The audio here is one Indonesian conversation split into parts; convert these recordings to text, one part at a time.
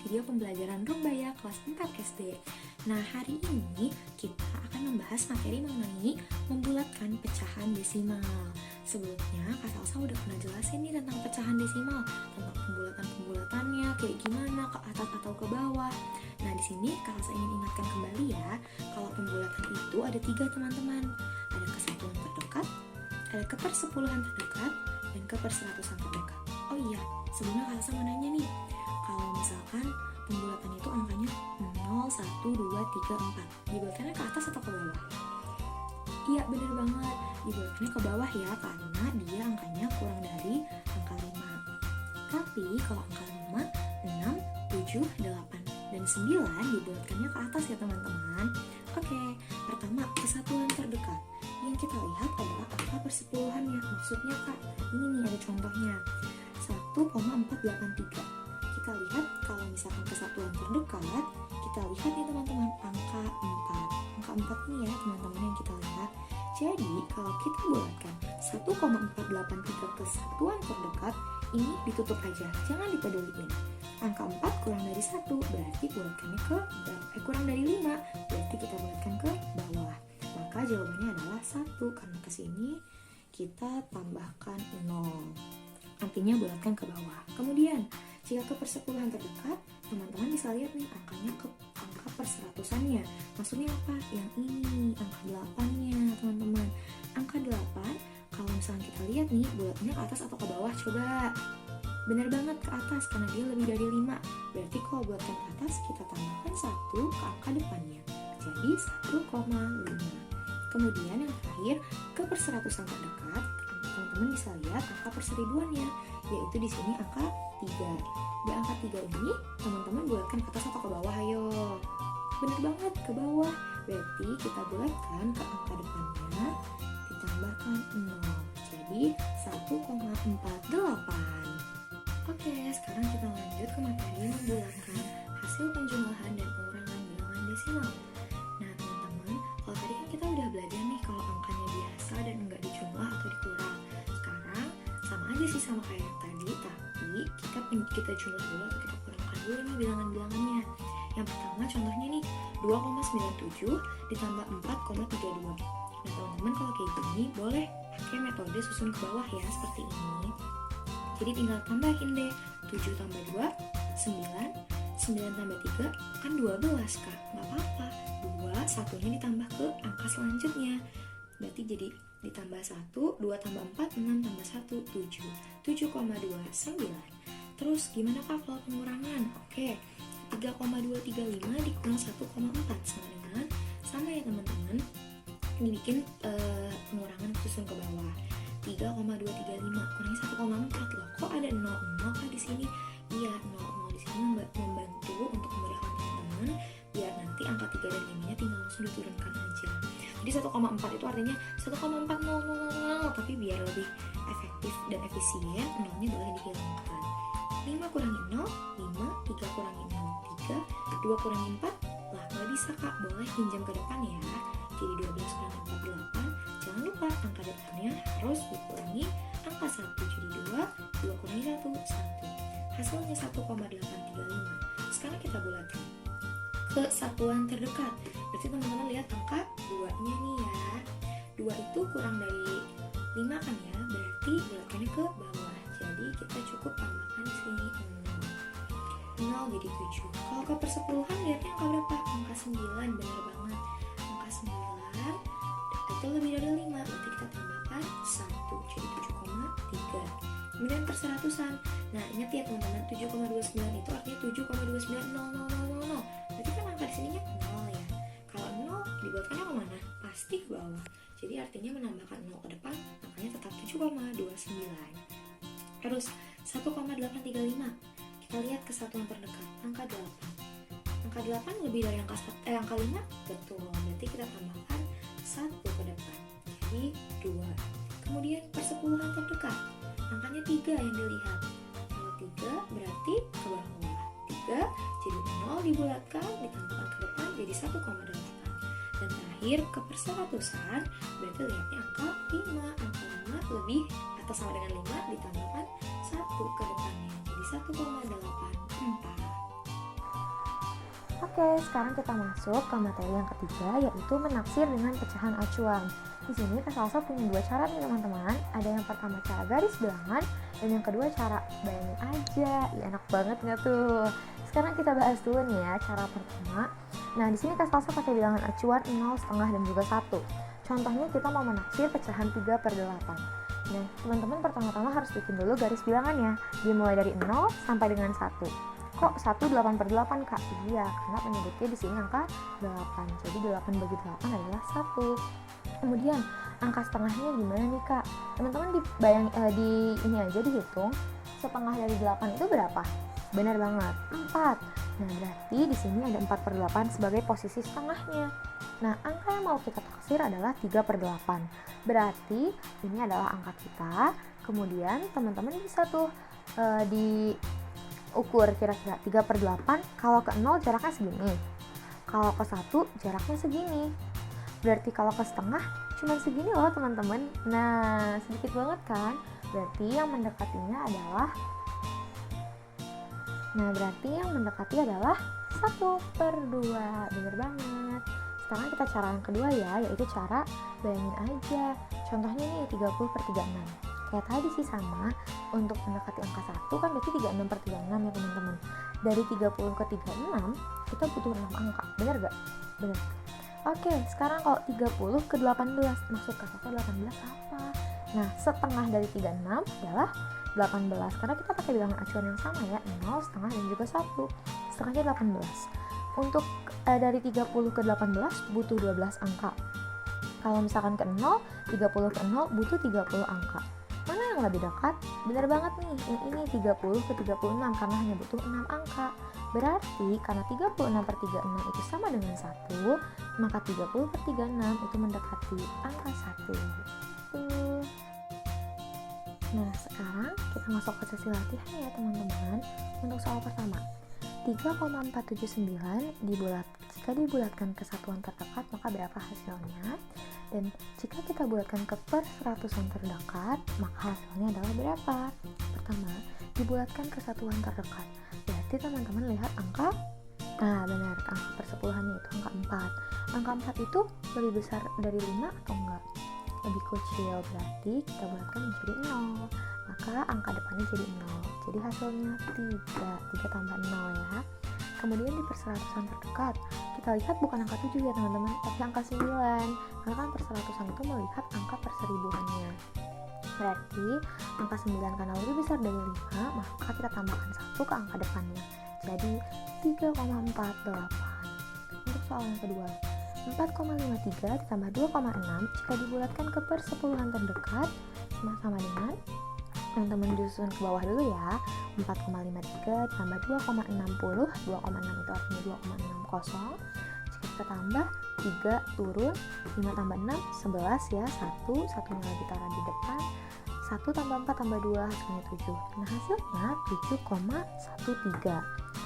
video pembelajaran Rumbaya kelas 4 SD. Nah, hari ini kita akan membahas materi mengenai membulatkan pecahan desimal. Sebelumnya, Kak Salsa udah pernah jelasin nih tentang pecahan desimal, tentang pembulatannya, kayak gimana, ke atas atau ke bawah. Nah, di sini Kak Salsa ingin ingatkan kembali ya, kalau pembulatan itu ada 3 teman-teman. Ada kesatuan terdekat, ada kepersepuluhan terdekat, dan keperseratusan terdekat. Oh iya, sebelumnya Kak Salsa mau nanya nih, kalau misalkan pembulatan itu angkanya 0, 1, 2, 3, 4, dibulatkannya ke atas atau ke bawah? Iya, bener banget, dibulatkannya ke bawah ya, karena dia angkanya kurang dari angka 5. Tapi kalau angka 5, 6, 7, 8, dan 9 dibulatkannya ke atas ya teman-teman. Oke, pertama kesatuan terdekat. Yang kita lihat adalah angka persepuluhannya. Maksudnya Kak, ini nih ada contohnya, 1,483. Kita lihat kalau misalkan kesatuan terdekat, kita lihat nih teman-teman, angka 4. Angka 4 ini ya teman-teman yang kita lihat. Jadi kalau kita bulatkan 1,483 kesatuan terdekat, ini ditutup aja, jangan dipeduliin. Angka 4 kurang dari 1, berarti bulatkannya ke kurang dari 5, berarti kita bulatkan ke bawah. Maka jawabannya adalah 1, karena kesini kita tambahkan 0. Artinya bulatkan ke bawah. Kemudian jika ke persepuluhan terdekat, teman-teman bisa lihat nih angkanya ke angka perseratusannya. Maksudnya apa? Yang ini, angka 8-nya teman-teman. Angka 8, kalau misalnya kita lihat nih, bulatnya ke atas atau ke bawah? Coba. Benar banget ke atas, karena dia lebih dari 5. Berarti kalau bulatkan ke atas, kita tambahkan 1 ke angka depannya. Jadi 1,5. Kemudian yang terakhir, ke perseratusan terdekat, teman-teman bisa lihat angka perseribuannya, yaitu di sini angka 3. Di angka 3 ini, teman-teman bulatkan ke atas atau ke bawah? Ayo. Benar banget, ke bawah. Berarti kita bulatkan ke angka depannya, ditambahkan 0. Jadi 1,48. Oke, sekarang kita lanjut ke materi membulatkan hasil penjumlahan dan pengurangan bilangan desimal. Nah teman-teman, kalau tadi kan kita udah belajar nih kalau angkanya biasa dan enggak dijumlah atau dikurang. Sekarang sama aja sih sama kayak yang tadi, tapi kita jumlah dulu atau kita kurangkan dulu nih bilangan-bilangannya. Yang pertama contohnya nih, 2,97 ditambah 4,32. Nah teman-teman, kalau kayak gini boleh pakai metode susun ke bawah ya, seperti ini. Jadi tinggal tambahin deh, 7 tambah 2, 9, 9 tambah 3, kan 12 Kak, nggak apa-apa. 2, satunya ditambah ke angka selanjutnya. Berarti jadi ditambah 1, 2 tambah 4, 6 tambah 1, 7. 7,29. Terus gimana Kak kalau pengurangan? Oke, 3,235 dikurang 1,4 sama ya teman-teman. Ini bikin pengurangan susun ke bawah. 3,235 kurangi 1,4 loh. Kok ada 0 Kak di sini? Iya, 0 di sini membantu untuk memudahkan teman-teman biar nanti angka 3 dan 5-nya tinggal langsung diturunkan aja. Jadi 1,4 itu artinya 1,4000, tapi biar lebih efektif dan efisien, 0-nya boleh dihilangkan. 5 kurangi 0, 5, 3 kurangi 0, 3, 2 kurangi 4, lah nggak bisa Kak, boleh pinjam ke depan ya. Jadi 12 kurangi 4, 8. Jangan lupa angka depannya harus dikurangi angka 1. Jadi 2 kurangi 1, 1. Hasilnya 1,835. Sekarang kita bulatkan ke satuan terdekat. Berarti teman-teman lihat angka 2-nya nih ya. 2 itu kurang dari 5 kan ya, berarti bulatkannya ke bawah. Jadi kita cukup tambahkan sini 0 jadi 7. Kalau ke persepuluhan lihatnya angka berapa? Angka 9, benar banget. Angka 9 itu lebih dari 5, berarti kita tambahkan 1, jadi 7,3. Kemudian perseratusan. Nah ingat ya teman-teman, 7,29 itu artinya 7,290000. Berarti kan angka di sininya 0 ya. Kalau 0 dibuatkannya kemana? Pasti ke bawah. Jadi artinya menambahkan 0 ke depan, angkanya tetap 7,29. Terus 1,835. Kita lihat kesatuan terdekat, angka 8. Angka 8 lebih dari angka 5? Betul, berarti kita tambahkan 1 ke depan, jadi 2. Kemudian persepuluhan terdekat, angkanya 3 yang dilihat. Kalau 3 berarti ke bawah. 3 jadi 0 dibulatkan, ditambahkan ke depan jadi 1,8. Dan terakhir ke perseratusan, berarti lihatnya angka 5. Angka 5 lebih atau sama dengan 5 ditambahkan 1 ke depannya, jadi 1,84. Oke, sekarang kita masuk ke materi yang ketiga, yaitu menaksir dengan pecahan acuan. Di sini Kak Salsa punya dua cara nih teman-teman. Ada yang pertama cara garis bilangan, dan yang kedua cara bayangin aja. Ya, enak banget nggak tuh? Sekarang kita bahas dulu nih ya cara pertama. Nah, di sini Kak Salsa pakai bilangan acuan 0, setengah, dan juga 1. Contohnya kita mau menaksir pecahan 3/8. Nah, teman-teman pertama-tama harus bikin dulu garis bilangannya. Dimulai dari 0 sampai dengan 1. Kok 1 8/8 Kak? Iya, karena penyebutnya di sini angka 8. Jadi 8 bagi 8 adalah 1. Kemudian angka setengahnya gimana nih Kak? Teman-teman ini aja dihitung. Setengah dari 8 itu berapa? Benar banget, 4. Nah, berarti di sini ada 4/8 sebagai posisi setengahnya. Nah, angka yang mau kita taksir adalah 3/8. Berarti ini adalah angka kita. Kemudian teman-teman bisa tuh diukur kira-kira 3/8. Kalau ke 0 jaraknya segini. Kalau ke 1 jaraknya segini. Berarti kalau ke setengah cuma segini loh teman-teman. Nah, sedikit banget kan? Berarti yang mendekatinya adalah 1/2. Bener banget. Sekarang kita cara yang kedua ya, yaitu cara bayangin aja. Contohnya nih 30/36. Kayak tadi sih sama, untuk mendekati angka 1 kan berarti 36/36 ya teman-teman. Dari 30 ke 36 kita butuh 6 angka, bener gak? Bener. Oke, sekarang kalau 30 ke 18, maksud kakaknya 18 apa? Nah, setengah dari 36 adalah 18, karena kita pakai bilangan acuan yang sama ya, 0, setengah, dan juga 1. Setengahnya 18. Untuk dari 30 ke 18 butuh 12 angka. Kalau misalkan ke 0, 30 ke 0 butuh 30 angka. Mana yang lebih dekat? Bener banget nih, ini 30 ke 36 karena hanya butuh 6 angka. Berarti karena 36/36 itu sama dengan 1, maka 30/36 itu mendekati angka 1. Nah, sekarang kita masuk ke sesi latihan ya teman-teman. Untuk soal pertama, 3,479 jika dibulatkan ke satuan terdekat maka berapa hasilnya? Dan jika kita bulatkan ke perseratusan terdekat maka hasilnya adalah berapa? Pertama, dibulatkan ke satuan terdekat. Berarti teman-teman lihat angka, nah benar, angka persepuluhannya itu angka 4. Angka 4 itu lebih besar dari 5 atau enggak? Lebih kecil, berarti kita bulatkan menjadi 0. Maka angka depannya jadi 0. Jadi hasilnya 3 tambah 0 ya. Kemudian di perseratusan terdekat, kita lihat bukan angka 7 ya teman-teman, tapi angka 9. Karena kan perseratusan itu melihat angka perseribuannya. Berarti angka 9 karena lebih besar dari 5, maka kita tambahkan 1 ke angka depannya. Jadi 3,48. Untuk soal yang kedua, 4,53 ditambah 2,6 jika dibulatkan ke persepuluhan terdekat sama dengan, teman-teman susun ke bawah dulu ya. 4,53 ditambah 2,60, 2,6 itu artinya 2,60. Jika kita tambah 3 turun, 5 tambah 6 11 ya, 1 satunya lagi taruh di depan. 1 tambah 4 tambah 2 hasilnya 7. Nah, hasilnya 7,13.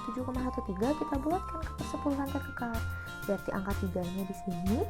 7,13 kita bulatkan ke persepuluhan terdekat. Berarti angka 3-nya di sini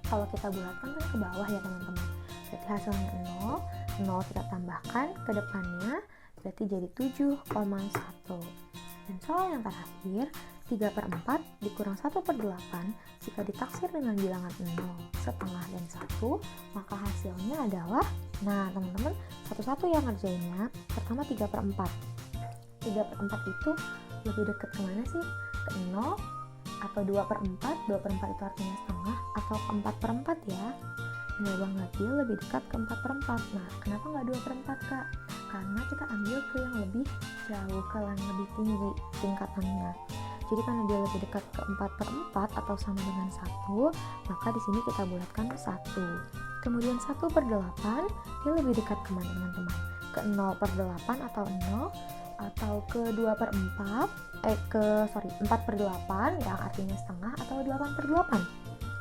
kalau kita bulatkan kan ke bawah ya teman-teman. Berarti hasilnya 0. 0 kita tambahkan ke depannya, berarti jadi 7,1. Dan soal yang terakhir, 3/4 dikurang 1/8 jika ditaksir dengan bilangan 0, setengah, dan 1, maka hasilnya adalah, nah teman-teman satu-satu yang ngerjainnya. Pertama 3/4. 3/4 itu lebih dekat kemana sih? Ke 0 atau 2/4? 2/4 itu artinya setengah, atau ke 4/4 ya? Benar banget, dia lebih dekat ke 4/4. Nah, kenapa nggak 2/4 Kak? Karena kita ambil ke yang lebih jauh, ke yang lebih tinggi tingkatannya. Jadi karena dia lebih dekat ke 4/4 atau sama dengan 1, maka di sini kita bulatkan 1. Kemudian 1/8 dia lebih dekat kemana teman-teman? Ke 0/8 atau 0, atau ke 4/8 yang artinya setengah, atau 8/8.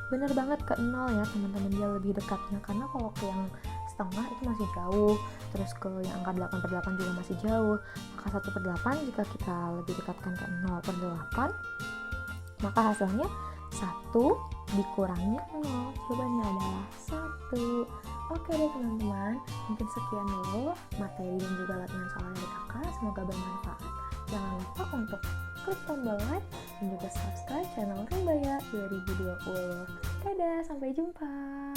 Bener banget ke 0 ya teman-teman, dia lebih dekatnya. Karena kalau ke yang setengah itu masih jauh, terus ke yang angka 8/8 juga masih jauh. Maka 1/8 jika kita lebih dekatkan ke 0/8, maka hasilnya 1 dikurangi 0. Jawabannya adalah 1. Oke deh teman-teman, mungkin sekian dulu materi dan juga latihan soal dari kakak. Semoga bermanfaat. Jangan lupa untuk klik tombol like dan juga subscribe channel Rimba Ya 2020. Dadah, sampai jumpa.